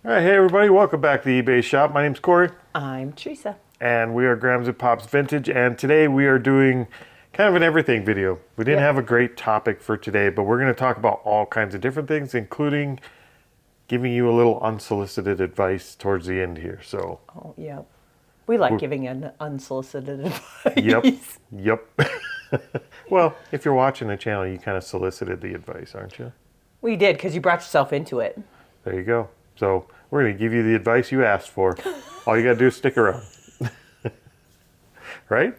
All right, hey everybody, welcome back to the eBay shop. My name's Corey. I'm Teresa. And we are Grams and Pops Vintage, and today we are doing kind of an everything video. We didn't have a great topic for today, but we're going to talk about all kinds of different things, including giving you a little unsolicited advice towards the end here. So, Oh, yeah. We like giving an unsolicited advice. Yep. Well, if you're watching the channel, you kind of solicited the advice, aren't you? We did, because you brought yourself into it. There you go. So we're going to give you the advice you asked for. All you got to do is stick around. Right?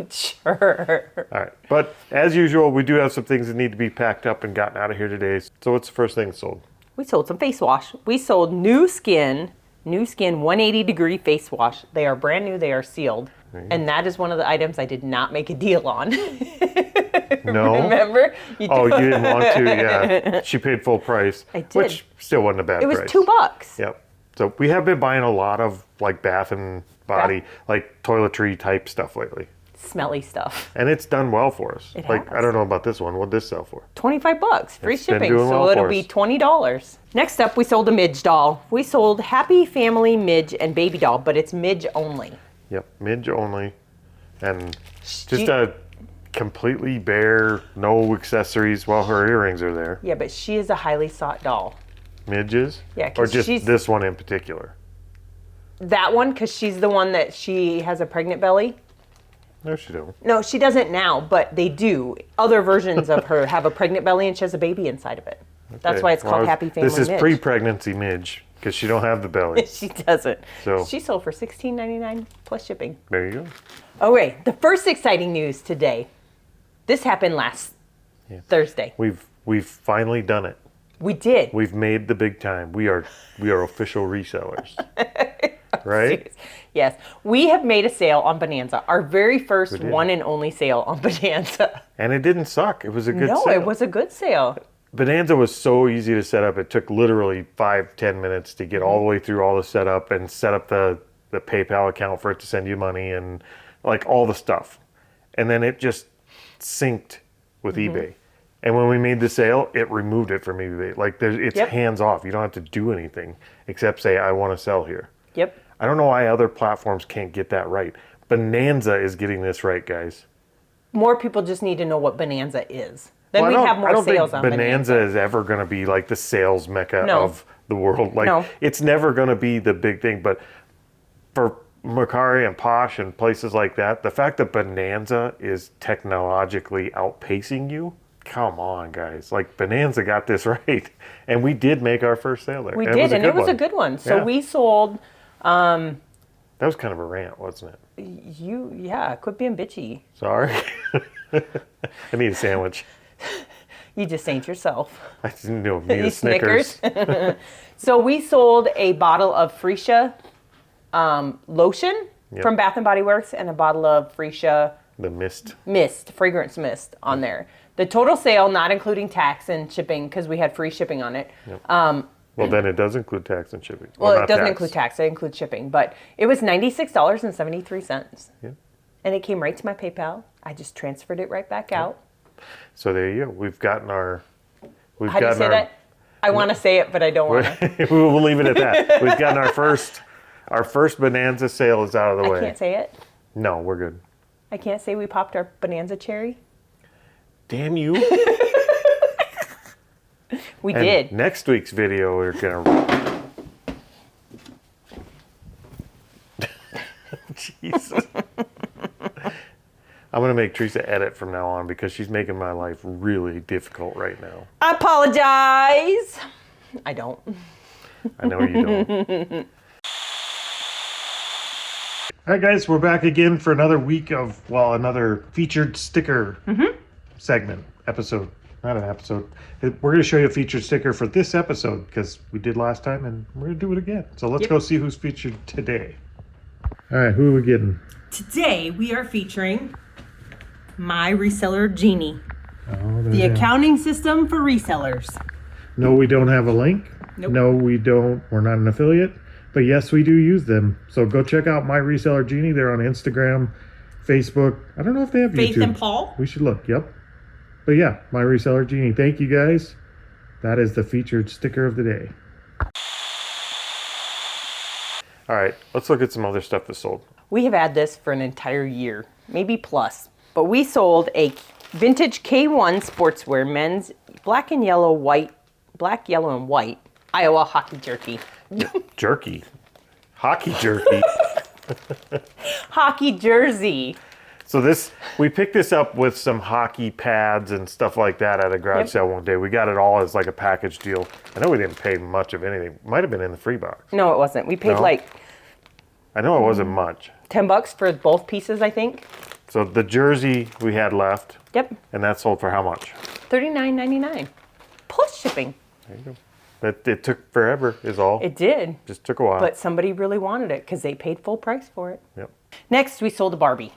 Sure. All right. But as usual, we do have some things that need to be packed up and gotten out of here today. So what's the first thing sold? We sold some face wash. We sold New Skin 180-degree face wash. They are brand new. They are sealed. And that is one of the items I did not make a deal on. No? Remember? You didn't want to? Yeah. She paid full price. I did. Which still wasn't a bad price. It was $2. Yep. So we have been buying a lot of like bath and body, like toiletry type stuff lately. Smelly stuff. And it's done well for us. It like, has. I don't know about this one. What'd this sell for? $25, free It's been shipping, doing so well it'll for be us. $20. Next up, we sold a Midge doll. We sold Happy Family Midge and Baby doll, but it's Midge only. Yep, midge only. And just She- a completely bare, no accessories. Well, her earrings are there. Yeah, but she is a highly sought doll. Midges? Yeah, Or 'cause just she's- this one in particular? That one, because she's the one that she has a pregnant belly. No, she don't. No, she doesn't now, but they do. Other versions of her have a pregnant belly and she has a baby inside of it. That's Okay. why it's called Well, Happy Family This is Midge. pre-pregnancy midge, because she don't have the belly. She doesn't. So- She sold for $16.99 plus shipping. There you go. Okay, the first exciting news today. This happened last Thursday. We've finally done it. We did. We've made the big time. We are official resellers. Right? Yes, we have made a sale on Bonanza. Our very first did. one and only sale on Bonanza. And it didn't suck. It was a good No, sale. it was a good sale. Bonanza was so easy to set up. It took literally 5-10 minutes to get all the way through all the setup and set up the PayPal account for it to send you money and like all the stuff. And then it just synced with eBay. And when we made the sale, it removed it from eBay. Like it's Yep. hands off. You don't have to do anything except say, I want to sell here. Yep. I don't know why other platforms can't get that right. Bonanza is getting this right, guys. More people just need to know what Bonanza is. Then Well, we'd have more sales think on Bonanza is ever going to be like the sales mecca No. of the world. Like No. it's never going to be the big thing. But for Mercari and Posh and places like that, the fact that Bonanza is technologically outpacing you, come on, guys. Like Bonanza got this right, and we did make our first sale there. We And did, and it was a one. good one. So Yeah. we sold That was kind of a rant, wasn't it? quit being bitchy. Sorry. I need a sandwich. You just ain't yourself. I didn't know. Need You a Snickers. So we sold a bottle of Freesia lotion from Bath & Body Works and a bottle of Freesia The mist. fragrance mist on there. The total sale, not including tax and shipping, because we had free shipping on it. Well, then it does include tax and shipping. Well, it not doesn't tax. include tax. It includes shipping. But it was $96.73. Yeah. And it came right to my PayPal. I just transferred it right back out. So there you go. We've gotten our. How do you say that? I want to say it, but I don't want to. We'll leave it at that. We've gotten our first Bonanza sale is out of the way. I can't say it. No, we're good. I can't say we popped our Bonanza cherry. Damn you. We And did. next week's video, we're gonna. Jesus. I'm gonna make Teresa edit from now on because she's making my life really difficult right now. I apologize. I don't. I know you don't. All right, guys, we're back again for another week of, another featured sticker segment, episode. Not an episode. We're going to show you a featured sticker for this episode because we did last time and we're going to do it again. So let's go see who's featured today. All right, who are we getting? Today we are featuring My Reseller Genie, Oh, the accounting system for resellers. No, we don't have a link. Nope. No, we don't. We're not an affiliate. But yes, we do use them. So go check out My Reseller Genie. They're on Instagram, Facebook. I don't know if they have Faith YouTube. and Paul. We should look. Yep. But yeah, My Reseller Genie. Thank you guys. That is the featured sticker of the day. All right, let's look at some other stuff that sold. We have had this for an entire year, maybe plus. But we sold a vintage K1 sportswear men's black, yellow, and white Iowa hockey jerky. Jerky. Hockey jerky. Hockey jersey. So we picked this up with some hockey pads and stuff like that at a garage sale one day. We got it all as like a package deal. I know we didn't pay much of anything. Might have been in the free box. No, it wasn't. We paid I know it wasn't much. $10 for both pieces, I think. So the jersey we had left. Yep. And that sold for how much? $39.99 plus shipping. There you go. It took forever is all. It did. Just took a while. But somebody really wanted it because they paid full price for it. Yep. Next, we sold a Barbie.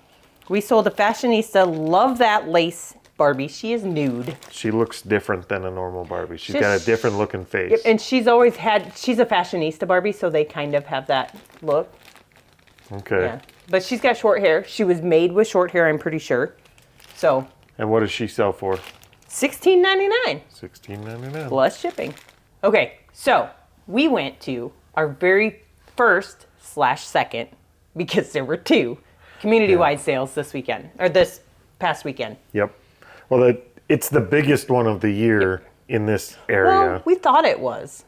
We sold a Fashionista Love That Lace Barbie. She is nude. She looks different than a normal Barbie. She's got a different looking face. Yep, and she's a Fashionista Barbie, so they kind of have that look. Okay. Yeah. But she's got short hair. She was made with short hair, I'm pretty sure. So. And what does she sell for? $16.99. $16.99. Plus shipping. Okay, so we went to our very first/second, because there were two, community-wide sales this weekend, or this past weekend. Yep. Well, it's the biggest one of the year in this area. Well, we thought it was.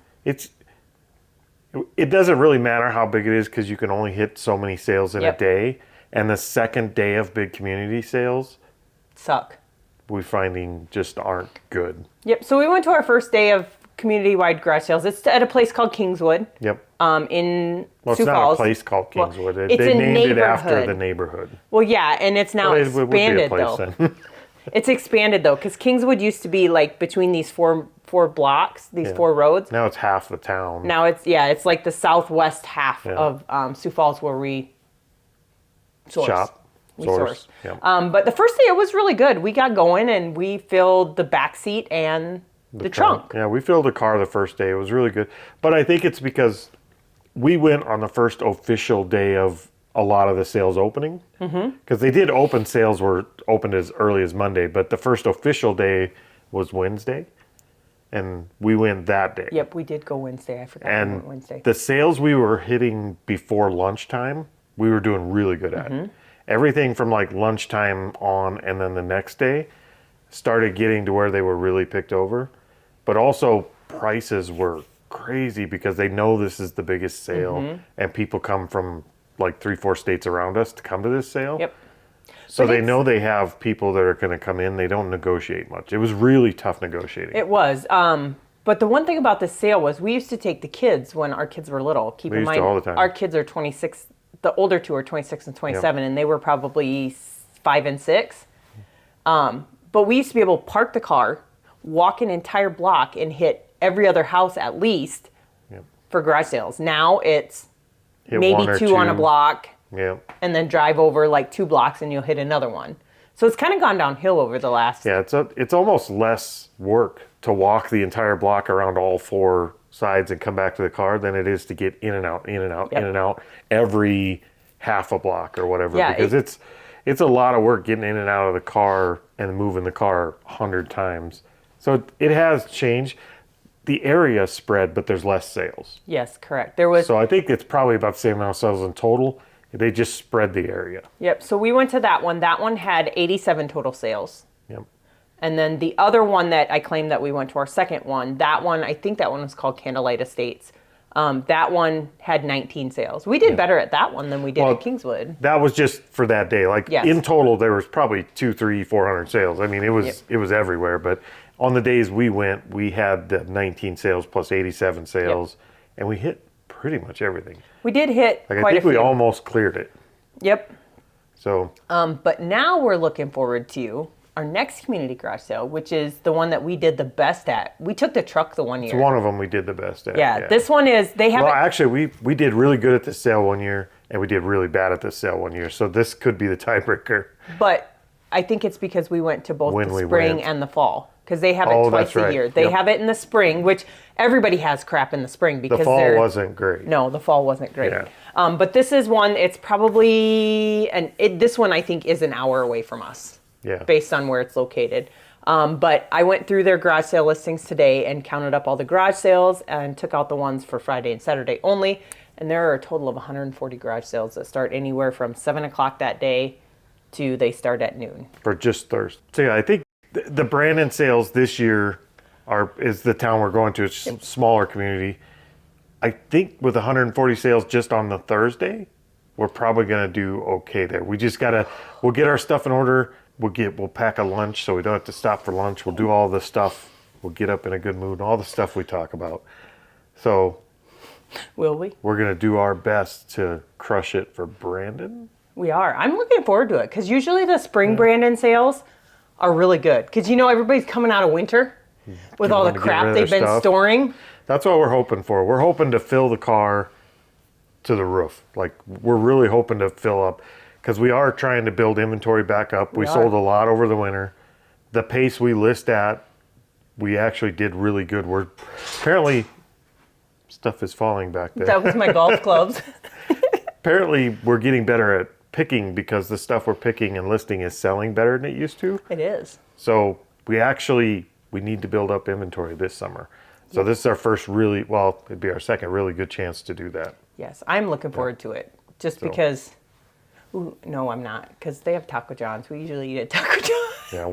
It doesn't really matter how big it is because you can only hit so many sales in a day. And the second day of big community sales Suck. we're finding just aren't good. Yep, so we went to our first day of community-wide garage sales. It's at a place called Kingswood. Yep. In Well, Sioux it's not Falls. a place called Kingswood. Well, it's they a named it after neighborhood. the neighborhood. Well, yeah, and it's now It would be a expanded place though. then. It's expanded though, because Kingswood used to be like between these four blocks, these four roads. Now it's half the town. Now it's like the southwest half of Sioux Falls where we source. Shop. We Source. source. Yep. But the first day it was really good. We got going and we filled the back seat and the trunk. Yeah, we filled a car the first day. It was really good. But I think it's because we went on the first official day of a lot of the sales opening. Because they did open, sales were opened as early as Monday, but the first official day was Wednesday. And we went that day. Yep, we did go Wednesday. I forgot we went And Wednesday. the sales we were hitting before lunchtime, we were doing really good at. Everything from like lunchtime on and then the next day started getting to where they were really picked over. But also prices were crazy because they know this is the biggest sale and people come from like 3-4 states around us to come to this sale. Yep. So But they know they have people that are going to come in. They don't negotiate much. It was really tough negotiating. It was. But the one thing about this sale was we used to take the kids when our kids were little. Keep in used to mind, all the time. our kids are 26. The older two are 26 and 27, and they were probably 5 and 6. But we used to be able to park the car, walk an entire block, and hit every other house at least for garage sales. Now it's Hit maybe one or two on a block, Yeah. and then drive over like 2 blocks, and you'll hit another one. So it's kind of gone downhill over the last. Yeah, it's almost less work to walk the entire block around all 4 sides and come back to the car than it is to get in and out, in and out, in and out every half a block or whatever. Yeah, because it's a lot of work getting in and out of the car and moving the car 100 times. So it has changed. The area spread, but there's less sales. Yes, correct. There was. So I think it's probably about the same amount of sales in total. They just spread the area. Yep. So we went to that one. That one had 87 total sales. Yep. And then the other one that I claimed that we went to our second one, that one, I think that one was called Candlelight Estates. That one had 19 sales. We did better at that one than we did at Kingswood. That was just for that day. Like Yes. in total, there was probably 200, 300, 400 sales. I mean, it was everywhere. But on the days we went, we had the 19 sales plus 87 sales, and we hit pretty much everything. We did hit Like quite I think a few. we almost cleared it. Yep. So But now we're looking forward to our next community garage sale, which is the one that we did the best at. We took the truck the one year. it's one of them we did the best at. Yeah, this one is, they have Well, it. actually, we did really good at this sale one year, and we did really bad at this sale one year. So this could be the tiebreaker. But I think it's because we went to both When the we spring went. and the fall. Because they have it Oh, twice that's a right. year. They Yep. have it in the spring, which everybody has crap in the spring because The fall wasn't great. No, the fall wasn't great. Yeah. But this is one, it's probably, this one I think is an hour away from us. Yeah. Based on where it's located. But I went through their garage sale listings today and counted up all the garage sales and took out the ones for Friday and Saturday only. And there are a total of 140 garage sales that start anywhere from 7 o'clock that day to they start at noon. For just Thursday. So yeah, I think the Brandon sales this year is the town we're going to. It's a smaller community. I think with 140 sales just on the Thursday, we're probably going to do okay there. We just we'll get our stuff in order. We'll pack a lunch so we don't have to stop for lunch. We'll do all the stuff. We'll get up in a good mood, all the stuff we talk about. So will we? We're going to do our best to crush it for Brandon. We are. I'm looking forward to it because usually the spring Brandon sales are really good because everybody's coming out of winter with all the crap they've been storing. That's what we're hoping for. We're hoping to fill the car to the roof. Like, we're really hoping to fill up because we are trying to build inventory back up. We sold a lot over the winter. The pace we list at, we actually did really good. Apparently stuff is falling back there. That was my golf clubs. Apparently we're getting better at picking because the stuff we're picking and listing is selling better than it used to. It is. So we need to build up inventory this summer. So this is our first it'd be our second really good chance to do that. Yes, I'm looking forward to it. Just because, no, I'm not, because they have Taco John's. We usually eat at Taco John's. Yeah,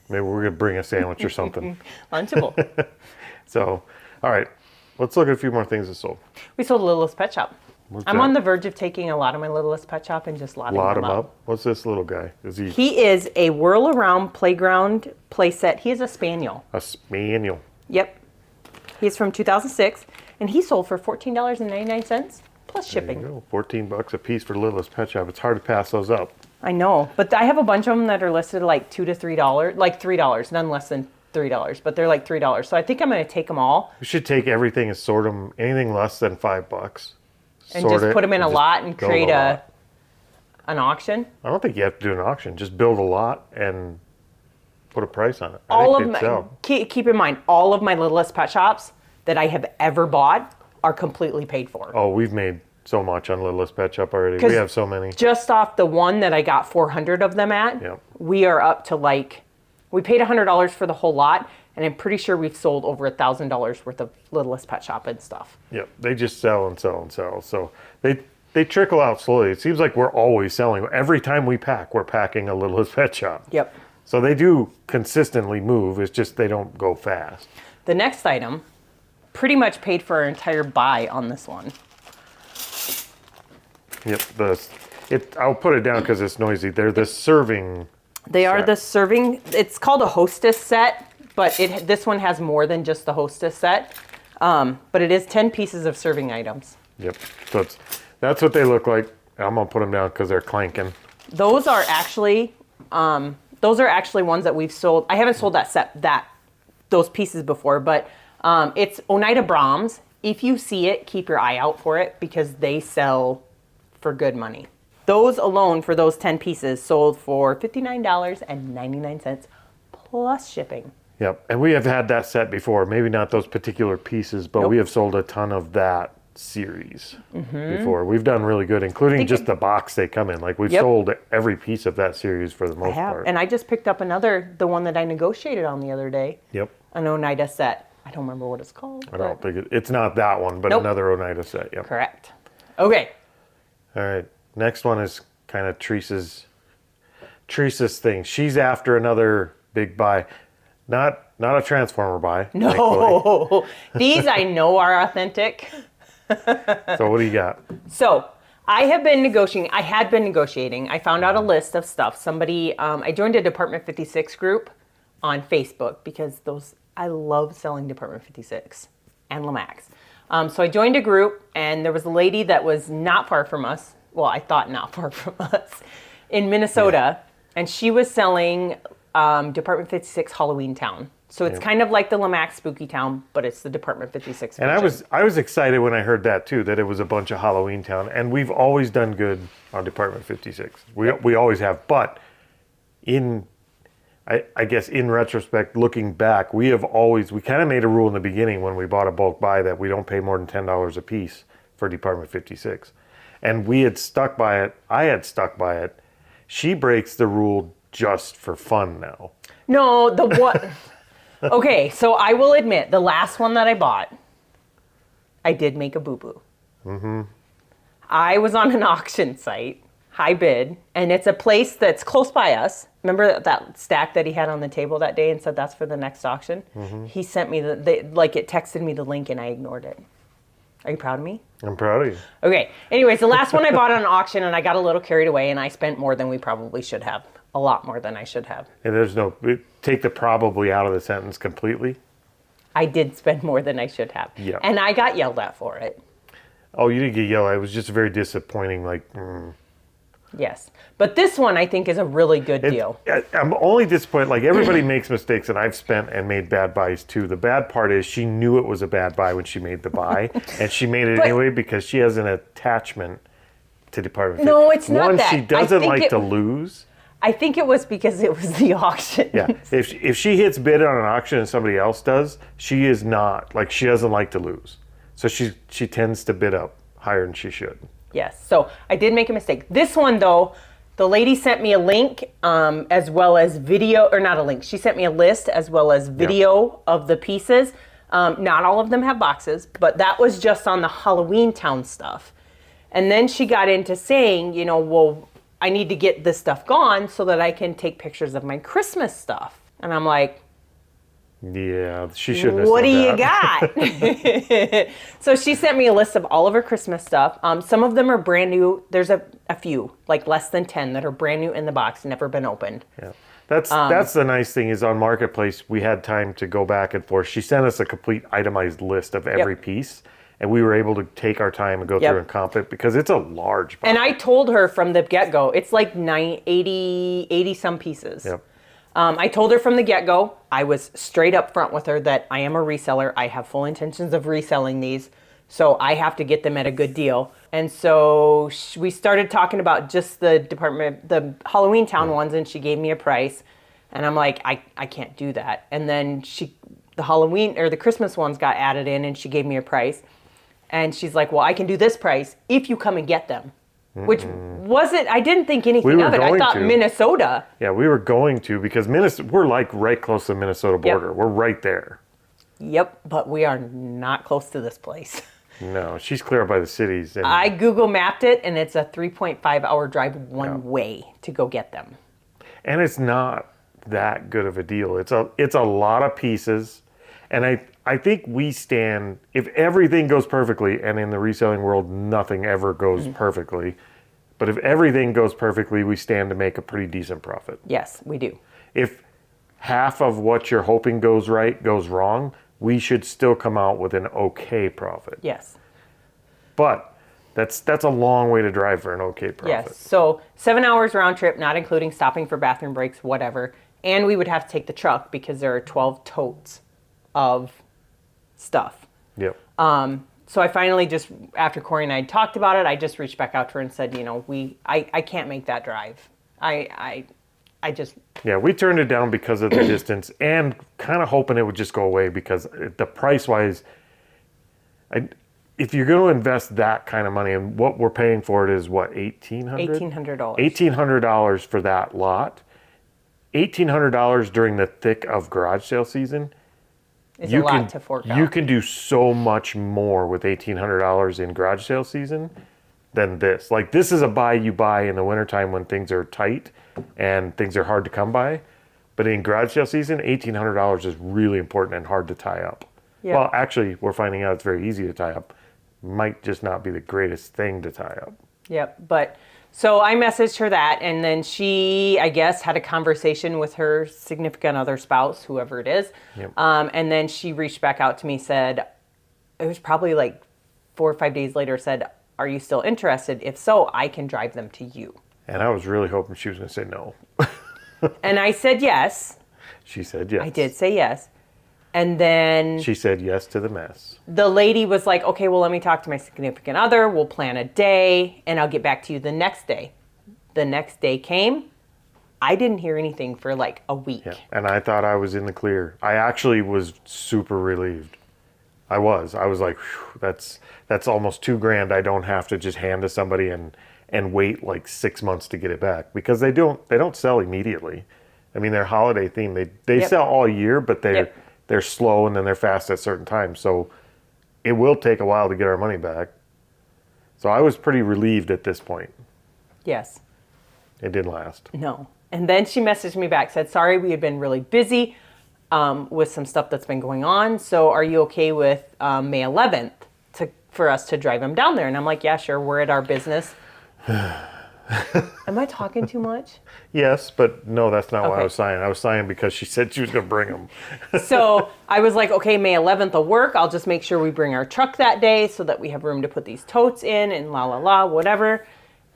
maybe we're gonna bring a sandwich or something. Lunchable. So, all right, let's look at a few more things that sold. We sold Littlest Pet Shop. I'm that? on the verge of taking a lot of my Littlest Pet Shop and just lotting them up. What's this little guy? He is a whirl around playground playset. He is a spaniel. A spaniel. Yep. He's from 2006, and he sold for $14.99 plus shipping. There you go. $14 a piece for Littlest Pet Shop. It's hard to pass those up. I know, but I have a bunch of them that are listed like $2 to $3, like $3, none less than $3, but they're like $3. So I think I'm going to take them all. We should take everything and sort them. Anything less than $5. And just put them in a lot and create an auction. I don't think you have to do an auction. Just build a lot and put a price on it. Keep in mind, all of my Littlest Pet Shops that I have ever bought are completely paid for. Oh, we've made so much on Littlest Pet Shop already. We have so many. Just off the one that I got 400 of them at, we are up to we paid $100 for the whole lot, and I'm pretty sure we've sold over $1,000 worth of Littlest Pet Shop and stuff. Yep, they just sell and sell and sell. So they trickle out slowly. It seems like we're always selling. Every time we pack, we're packing a Littlest Pet Shop. Yep. So they do consistently move. It's just they don't go fast. The next item pretty much paid for our entire buy on this one. Yep. I'll put it down because it's noisy. They're the serving. They are the serving. It's called a hostess set, but this one has more than just the hostess set. But it is 10 pieces of serving items. Yep. So that's what they look like. I'm gonna put them down because they're clanking. Those are actually ones that we've sold. I haven't sold those pieces before, but it's Oneida Brahms. If you see it, keep your eye out for it because they sell for good money. Those alone for those 10 pieces sold for $59.99 plus shipping. Yep, and we have had that set before. Maybe not those particular pieces, but we have sold a ton of that series before. We've done really good, including just the box they come in. Like we've sold every piece of that series for the most part. And I just picked up the one that I negotiated on the other day. Yep. An Oneida set. I don't remember what it's called. I don't think it's not that one, but another Oneida set. Yep. Correct. Okay. All right. Next one is kind of Teresa's thing. She's after another big buy. Not a Transformer buy. No. These I know are authentic. So what do you got? So I had been negotiating. I found out a list of stuff. I joined a Department 56 group on Facebook because I love selling Department 56 and Lamax. So I joined a group, and there was a lady that was not far from us. Well, I thought not far from us in Minnesota, and she was selling Department 56 Halloween Town. So it's kind of like the Lamax Spooky Town, but it's the Department 56 version. And I was excited when I heard that too, that it was a bunch of Halloween Town, and we've always done good on Department 56. We always have, but I guess in retrospect, looking back, we kind of made a rule in the beginning when we bought a bulk buy that we don't pay more than $10 a piece for Department 56. And we had stuck by it. I had stuck by it. She breaks the rule just for fun now. No, the what? Okay, so I will admit, the last one that I bought, I did make a boo-boo. I was on an auction site, high bid, and it's a place that's close by us. Remember that stack that he had on the table that day and said that's for the next auction? He sent me it texted me the link and I ignored it. Are you proud of me? I'm proud of you. Okay. Anyways, the last one I bought on an auction and I got a little carried away and I spent more than we probably should have. A lot more than I should have. And there's no, take the probably out of the sentence completely. I did spend more than I should have. Yeah. And I got yelled at for it. Oh, you didn't get yelled at. It was just very disappointing. Yes. But this one I think is a really good deal. I'm only disappointed. Like, everybody makes mistakes, and I've spent and made bad buys too. The bad part is she knew it was a bad buy when she made the buy, and she made it anyway because she has an attachment to Department. No, it's not One, that. she doesn't like to lose. I think it was because it was the auction. Yeah. If she hits bid on an auction and somebody else does, she is not, like, she doesn't like to lose. So she tends to bid up higher than she should. Yes. So I did make a mistake. This one, though, the lady sent me a link as well as video, or not a link. She sent me a list as well as video of the pieces. Not all of them have boxes, but that was just on the Halloween Town stuff. And then she got into saying, well, I need to get this stuff gone so that I can take pictures of my Christmas stuff. And I'm like, yeah, she shouldn't have what said do that. you got? So she sent me a list of all of her Christmas stuff. Some of them are brand new. There's a few, like less than 10, that are brand new in the box, never been opened. Yeah. That's the nice thing is on Marketplace, we had time to go back and forth. She sent us a complete itemized list of every piece, and we were able to take our time and go through and comp it because it's a large box. And I told her from the get-go, it's like 80 some pieces. Yep. I told her from the get-go, I was straight up front with her that I am a reseller. I have full intentions of reselling these, so I have to get them at a good deal. And so we started talking about just the Halloween Town ones, and she gave me a price. And I'm like, I can't do that. And then the Christmas ones got added in, and she gave me a price. And she's like, well, I can do this price if you come and get them. Which wasn't, I didn't think anything of it. I thought Minnesota. Yeah, we were going to because we're like right close to the Minnesota border. Yep. We're right there. Yep, but we are not close to this place. No, she's clear by the cities. And I Google mapped it, and it's a 3.5 hour drive one way to go get them. And it's not that good of a deal. It's a lot of pieces. And I think we stand, if everything goes perfectly, and in the reselling world, nothing ever goes perfectly, but if everything goes perfectly, we stand to make a pretty decent profit. Yes, we do. If half of what you're hoping goes right goes wrong, we should still come out with an okay profit. Yes. But that's a long way to drive for an okay profit. Yes. So 7 hours round trip, not including stopping for bathroom breaks, whatever. And we would have to take the truck because there are 12 totes of stuff. Yep. So I finally just, after Corey and I talked about it, I just reached back out to her and said, I can't make that drive. I just... Yeah, we turned it down because of the distance and kind of hoping it would just go away because the price-wise, if you're going to invest that kind of money, and what we're paying for it is what, $1,800? $1,800. $1,800 for that lot. $1,800 during the thick of garage sale season. It's a lot to fork out. You can do so much more with $1,800 in garage sale season than this. Like, this is a buy you buy in the wintertime when things are tight and things are hard to come by. But in garage sale season, $1,800 is really important and hard to tie up. Yeah. Well, actually, we're finding out it's very easy to tie up. Might just not be the greatest thing to tie up. Yep. But so I messaged her that, and then she, I guess, had a conversation with her significant other spouse, whoever it is. Yep. And then she reached back out to me, said, it was probably like 4 or 5 days later, said, are you still interested? If so, I can drive them to you. And I was really hoping she was going to say no. And I said yes. She said yes. I did say yes. And then She said yes to the mess. the lady was like, okay, well, let me talk to my significant other. We'll plan a day, and I'll get back to you the next day. The next day came. I didn't hear anything for like a week. Yeah. And I thought I was in the clear. I actually was super relieved. I was like, whew, that's almost $2,000 I don't have to just hand to somebody and wait like 6 months to get it back, because they don't sell immediately. I mean, they're holiday themed. They Yep. sell all year, but they're slow and then they're fast at certain times. So it will take a while to get our money back. So I was pretty relieved at this point. Yes. It didn't last. No. And then she messaged me back, said, sorry, we had been really busy with some stuff that's been going on. So are you okay with May 11th for us to drive him down there? And I'm like, yeah, sure. We're at our business. Am I talking too much? Yes, but no, that's not why I Okay. was signing. I was signing because she said she was going to bring them. So I was like, okay, May 11th will work. I'll just make sure we bring our truck that day so that we have room to put these totes in and whatever.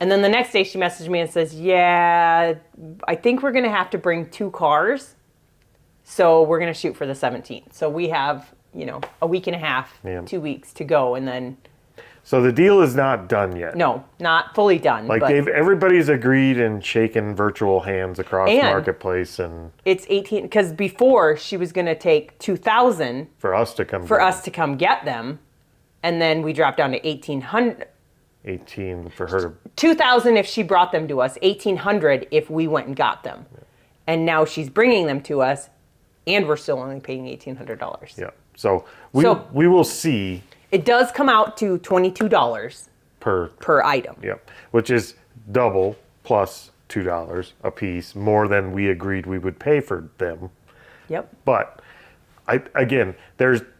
And then the next day she messaged me and says, yeah, I think we're going to have to bring 2 cars. So we're going to shoot for the 17th. So we have, a week and a half, Yeah. 2 weeks to go. And then, So the deal is not done yet. no, not fully done. Like but everybody's agreed and shaken virtual hands across the And- marketplace, and it's 18, because before she was going to take 2,000 for us to come for get us to come get them. And then we dropped down to 1,800. 18 for her to 2,000 if she brought them to us, 1,800 if we went and got them. And now she's bringing them to us, and we're still only paying $1,800. yeah. So we So- we will see It does come out to $22 per per item. yep, which is double plus $2 a piece more than we agreed we would pay for them. Yep. But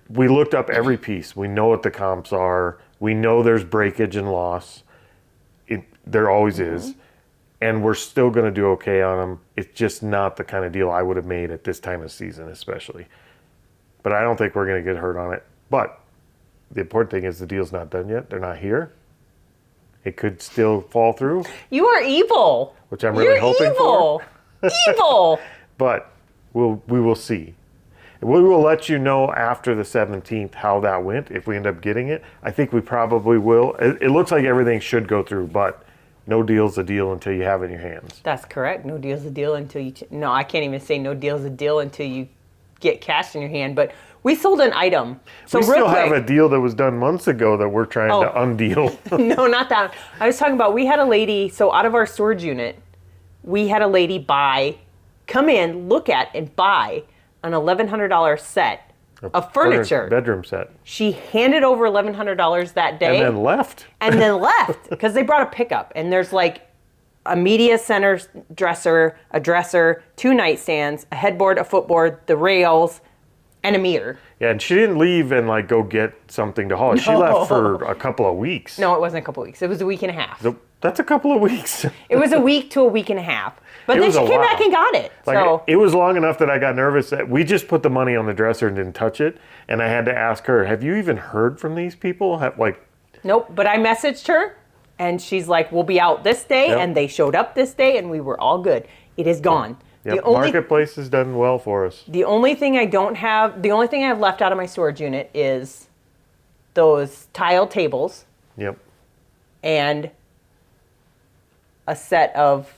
we looked up every piece. We know what the comps are. We know there's breakage and loss. There always is. And we're still going to do okay on them. It's just not the kind of deal I would have made at this time of season, especially. But I don't think we're going to get hurt on it. But the important thing is the deal's not done yet. They're not here. It could still fall through, You are evil. which I'm really hoping for. Evil. But we will see. We will let you know after the 17th how that went, if we end up getting it. I think we probably will. It looks like everything should go through, but no deal's a deal until you have it in your hands. That's correct. No deal's a deal until you... No, I can't even say no deal's a deal until you get cash in your hand. But we sold an item. So We real still quick, have a deal that was done months ago that we're trying to Oh. undeal. No, not that. I was talking about, we had a lady, so out of our storage unit, we had a lady come in, look at, and buy an $1,100 set of furniture. Bedroom set. She handed over $1,100 that day. And then left. and then left because they brought a pickup. And there's like a media center dresser, a dresser, 2 nightstands, a headboard, a footboard, the rails, and a mirror. Yeah, and she didn't leave and like go get something to haul. She left for a couple of weeks. No, it wasn't a couple weeks. It was a week and a half. So that's a couple of weeks. It was a week to a week and a half. But It then was she a came while. back and got it. Like So it was long enough that I got nervous that we just put the money on the dresser and didn't touch it. And I had to ask her, have you even heard from these people? nope. But I messaged her and she's like, we'll be out this day. Yep. And they showed up this day and we were all good. It is gone. Yep, Marketplace has done well for us. The only thing I have left out of my storage unit is those tile tables Yep. and a set of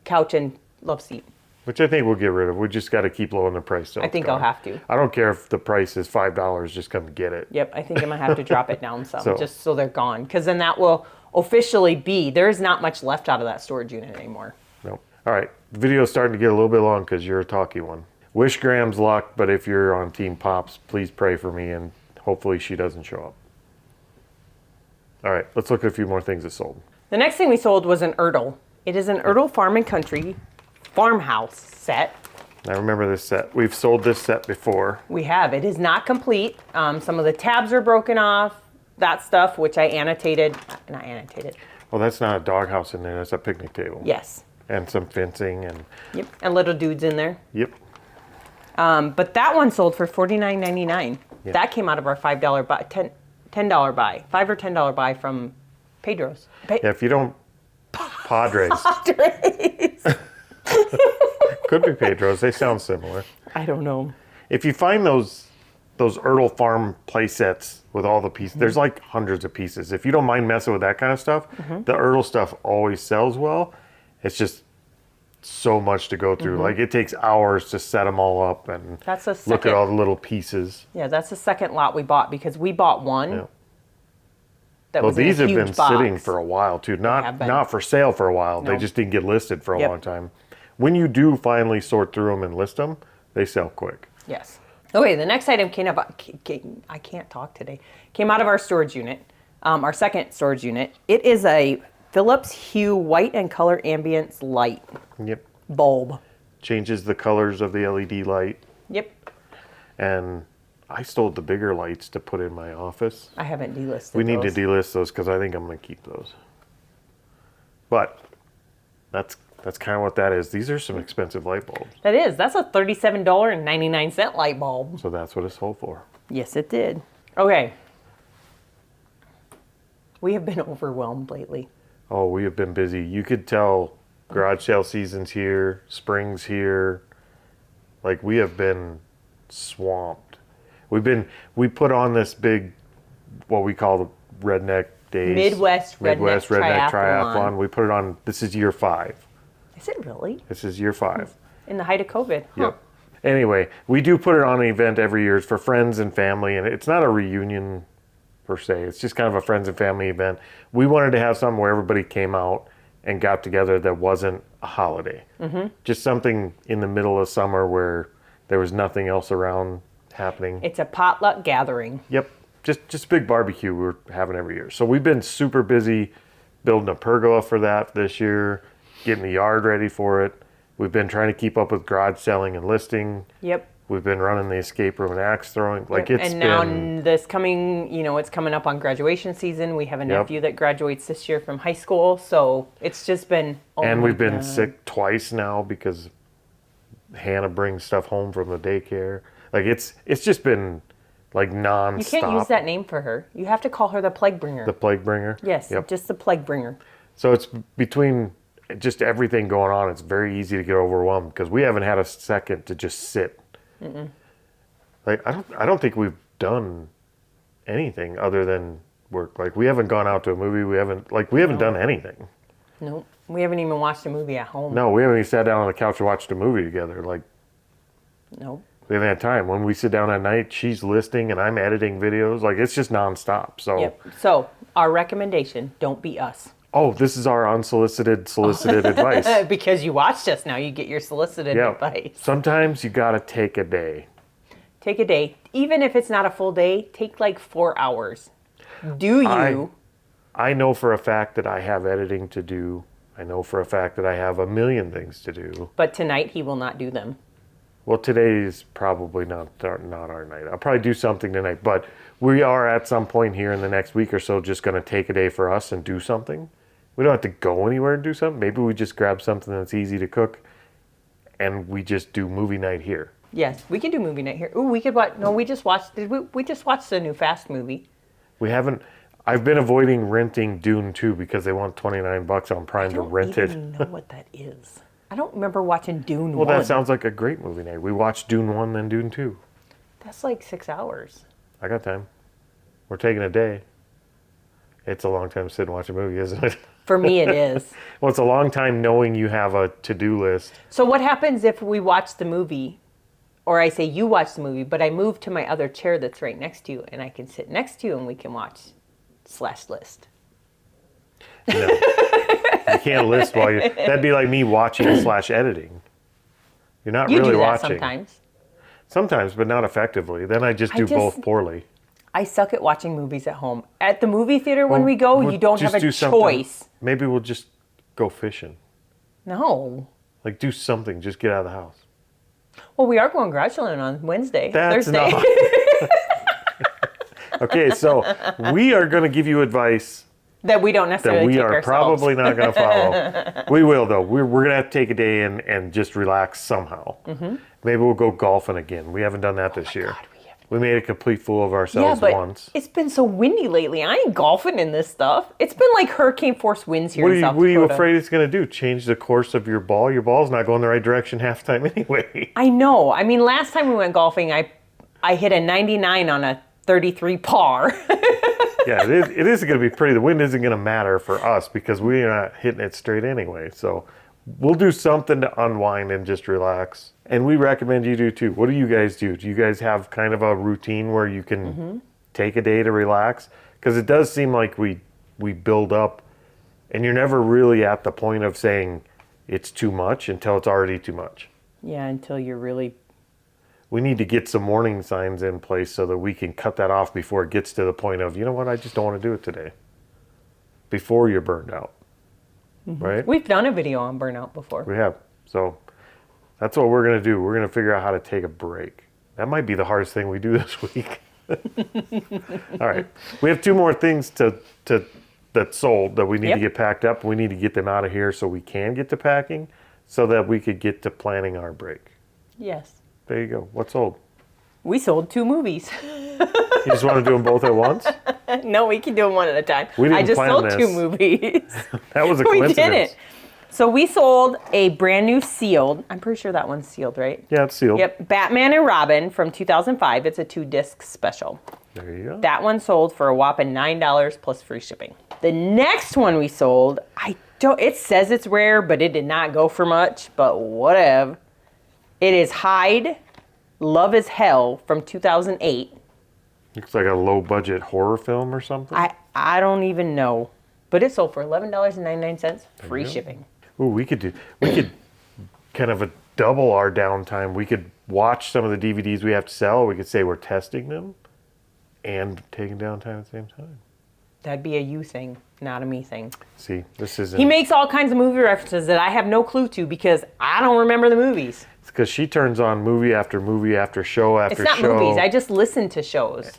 couch and love seat. Which I think we'll get rid of. We just got to keep lowering the price. So I think I'll have to. I don't care if the price is $5. Just come get it. Yep, I think I might have to drop it down some So- just so they're gone. Because then that will officially be, there's not much left out of that storage unit anymore. No. All right. The video's starting to get a little bit long because you're a talky one. Wish Graham's luck, but if you're on Team Pops, please pray for me and hopefully she doesn't show up. All right. Let's look at a few more things that sold. The next thing we sold was an Erdl. It is an Erdl Farm and Country farmhouse set. I remember this set. We've sold this set before. We have. It is not complete. Some of the tabs are broken off. That stuff, which I annotated. Not annotated. Well, that's not a doghouse in there. That's a picnic table. Yes. And some fencing and Yep. And little dudes in there. yep. But that one sold for $49.99. Yeah. That came out of our $5 buy, $10 buy, $5 or $10 buy from Pedro's. Yeah, if you don't Padres. Could be Pedro's. They sound similar. I don't know. If you find those Erdl Farm play sets with all the pieces, there's like hundreds of pieces. If you don't mind messing with that kind of stuff, the Erdl stuff always sells well. It's just so much to go through. Like it takes hours to set them all up and That's a look at second- all the little pieces. Yeah, that's the second lot we bought because we bought one Yeah. that Well, was in these a have huge been box. sitting for a while too. have Not been. not for sale for a while. They No. just didn't get listed for a Yep. long time. When you do finally sort through them and list them, they sell quick. Yes. Okay, the next item I can't talk today. Came out of our storage unit. Our second storage unit. It is a Philips Hue white and color ambience light Yep. bulb. Changes the colors of the LED light. Yep. And I stole the bigger lights to put in my office. I haven't delisted We need to those. delist those because I think I'm going to keep those. But that's kind of what that is. These are some expensive light bulbs. That is. That's a $37.99 light bulb. So that's what it's sold for. Yes, it did. Okay. We have been overwhelmed lately. Oh, we have been busy. You could tell garage sale season's here, spring's here. Like, we have been swamped. We put on this big, what we call the redneck days. Midwest Redneck Triathlon. Triathlon. We put it on, this is year 5. Is it really? This is year 5. In the height of COVID? Huh. Yep. Anyway, we do put it on an event every year. It's for friends and family, and it's not a reunion per se. It's just kind of a friends and family event. We wanted to have something where everybody came out and got together that wasn't a holiday. Mm-hmm. Just something in the middle of summer where there was nothing else around happening. It's a potluck gathering. Yep. Just a big barbecue we're having every year. So we've been super busy building a pergola for that this year, getting the yard ready for it. We've been trying to keep up with garage selling and listing. Yep. We've been running the escape room and axe throwing. Like, it's and now been... this coming, it's coming up on graduation season. We have a nephew that graduates this year from high school. So it's just been... and we've been sick twice now because Hannah brings stuff home from the daycare. Like, it's just been like nonstop. You can't use that name for her. You have to call her the plague bringer. The plague bringer? Yes, Yep. just the plague bringer. So it's between just everything going on, it's very easy to get overwhelmed because we haven't had a second to just sit. Mm-mm. Like, I don't think we've done anything other than work. Like, we haven't gone out to a movie. We haven't done anything. Nope. We haven't even watched a movie at home. No, we haven't even sat down on the couch and watched a movie together. Like, Nope. we haven't had time. When we sit down at night, she's listing and I'm editing videos. Like, it's just nonstop. So, Yep. So our recommendation: don't be us. oh, this is our unsolicited, solicited advice. Because you watched us, now you get your solicited Yeah. advice. Sometimes you got to take a day. Take a day, even if it's not a full day. Take like 4 hours. Do you? I know for a fact that I have editing to do. I know for a fact that I have a million things to do. But tonight he will not do them. Well, today is probably not our night. I'll probably do something tonight, but we are at some point here in the next week or so just going to take a day for us and do something. We don't have to go anywhere and do something. Maybe we just grab something that's easy to cook and we just do movie night here. Yes, we can do movie night here. Ooh, we could watch. No, we just watched. We just watched the new Fast movie. We haven't. I've been avoiding renting Dune 2 because they want $29 on Prime to rent it. I don't even know what that is. I don't remember watching Dune 1. Well, that sounds like a great movie night. We watched Dune 1, then Dune 2. That's like 6 hours. I got time. We're taking a day. It's a long time to sit and watch a movie, isn't it? For me, it is. Well, it's a long time knowing you have a to-do list. So what happens if we watch the movie, or I say you watch the movie, but I move to my other chair that's right next to you, and I can sit next to you and we can watch /list? No. You can't list while you... That'd be like me watching /editing. You're not You really do that watching. sometimes. Sometimes, but not effectively. Then I just do both poorly. I suck at watching movies at home. At the movie theater when we go, you don't have a choice. Maybe we'll just go fishing. No. Like, do something. Just get out of the house. Well, we are going garage selling on Thursday. Not... Okay, so we are going to give you advice that we don't necessarily that we take are ourselves. probably not going to follow. We will, though. We're going to have to take a day and just relax somehow. Mm-hmm. Maybe we'll go golfing again. We haven't done that this year. God, we made a complete fool of ourselves once. It's been so windy lately. I ain't golfing in this stuff. It's been like hurricane force winds here in South Dakota. What are you afraid it's going to do? Change the course of your ball? Your ball's not going the right direction half the time anyway. I know. I mean, last time we went golfing, I hit a 99 on a 33 par. Yeah, it is going to be pretty. The wind isn't going to matter for us because we are not hitting it straight anyway. So we'll do something to unwind and just relax. And we recommend you do too. What do you guys do? Do you guys have kind of a routine where you can take a day to relax? Because it does seem like we build up and you're never really at the point of saying it's too much until it's already too much. Yeah, until you're really... we need to get some warning signs in place so that we can cut that off before it gets to the point of, you know what, I just don't want to do it today. Before you're burned out, right? We've done a video on burnout before. We have. So that's what we're going to do. We're going to figure out how to take a break. That might be the hardest thing we do this week. All right. We have 2 more things that sold that we need to get packed up. We need to get them out of here so we can get to packing so that we could get to planning our break. Yes. There you go. What sold? We sold 2 movies. You just want to do them both at once? No, we can do them one at a time. We didn't I just plan sold this. 2 movies. That was a We coincidence. didn't. So we sold a brand new sealed, I'm pretty sure that one's sealed, right? Yeah, it's sealed. Yep, Batman and Robin from 2005. It's a 2-disc special. There you go. That one sold for a whopping $9 plus free shipping. The next one we sold, it says it's rare, but it did not go for much, but whatever. It is Hyde, Love is Hell from 2008. Looks like a low budget horror film or something. I don't even know, but it sold for $11.99, free shipping. Ooh, we could kind of double our downtime. We could watch some of the DVDs we have to sell. We could say we're testing them and taking downtime at the same time. That'd be a you thing, not a me thing. See, this isn't... He makes all kinds of movie references that I have no clue to because I don't remember the movies. It's because she turns on movie after movie after show after show. It's not movies. I just listen to shows.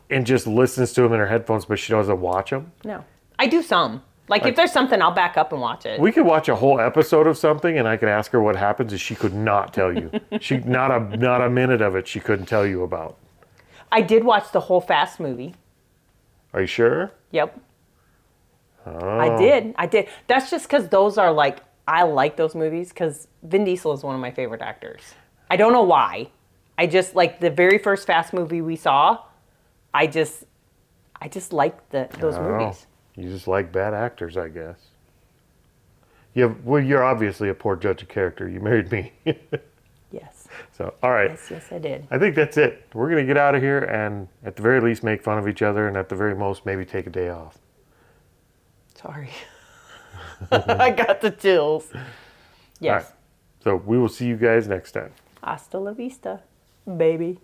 And just listens to them in her headphones, but she doesn't watch them. No. I do some. Like if there's something, I'll back up and watch it. We could watch a whole episode of something, and I could ask her what happens, and she could not tell you. She not a minute of it she couldn't tell you about. I did watch the whole Fast movie. Are you sure? Yep. Oh. I did. That's just because those are like, I like those movies because Vin Diesel is one of my favorite actors. I don't know why. I just like the very first Fast movie we saw. I just like those movies. You just like bad actors, I guess. You're obviously a poor judge of character. You married me. Yes. So, all right. Yes, I did. I think that's it. We're going to get out of here and at the very least make fun of each other and at the very most maybe take a day off. Sorry. I got the chills. Yes. All right. So we will see you guys next time. Hasta la vista, baby.